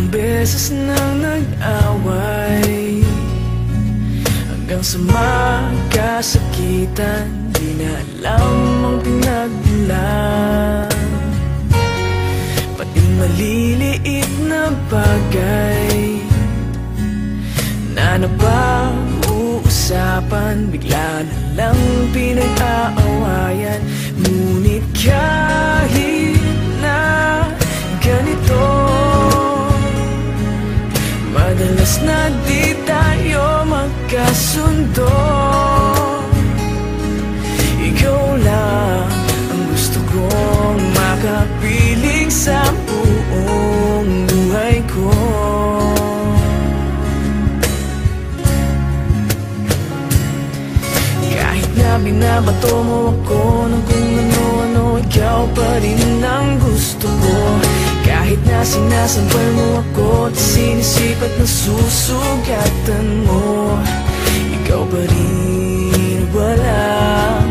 beses nang nag-away, hanggang sa magkasakitan, di na alam ang pinagmulan. Pati maliliit na bagay na napag-uusapan, bigla na lang pinag-aawayan. Ngunit kahit na ganito, madalas na di tayo magkasundo. Ikaw lang ang gusto kong makapiling sa buong buhay ko. Kahit na binabato mo ako ng kung ano-ano, ikaw pa rin ang gusto ko. Kahit na sinasampal mo ako at sinisipat na susugatan mo, ikaw pa rin, walang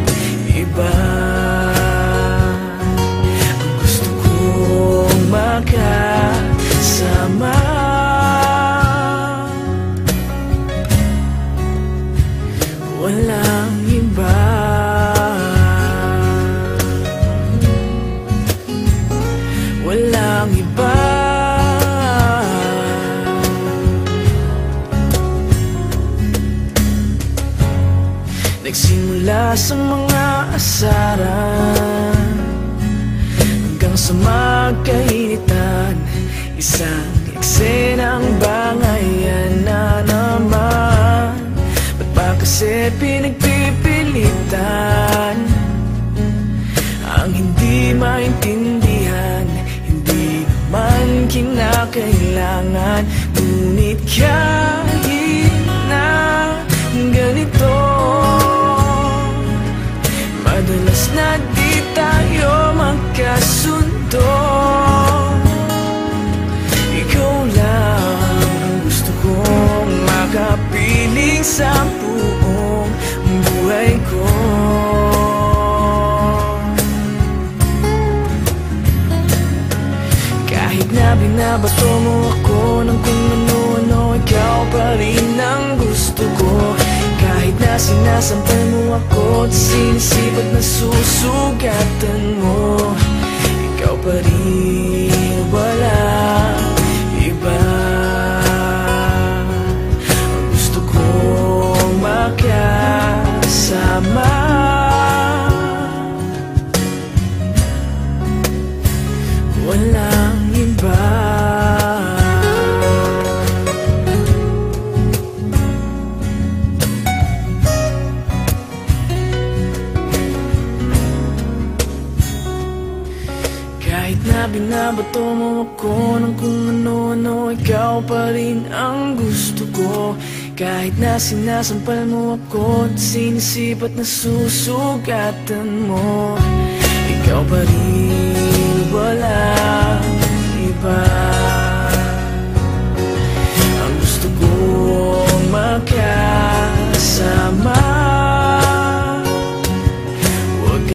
iba. Ang gusto kong makasama, walang iba. Walang iba. Nagsimula sa mga asaran, hanggang sa magkainitan, isang eksenang bangayan na naman. Ba't ba kasi pinagpipilitan ang hindi maintindihan? Hindi naman kinakailangan. Ngunit kahit na ganito, madalas na di tayo magkasundo. Ikaw lang ang gusto kong makapiling sa buong buhay ko. Kahit na binabato mo ako ng kung ano-ano, ikaw pa rin ang gusto ko. Kahit na sinasampal mo ako at sinisipat na susugatan mo, ikaw pa rin, walang iba. Ang gusto kong makasama, walang iba. Kahit na binabato mo ako ng kung ano-ano, ikaw pa rin ang gusto ko. Kahit na sinasampal mo ako at sinisipat na susugatan mo,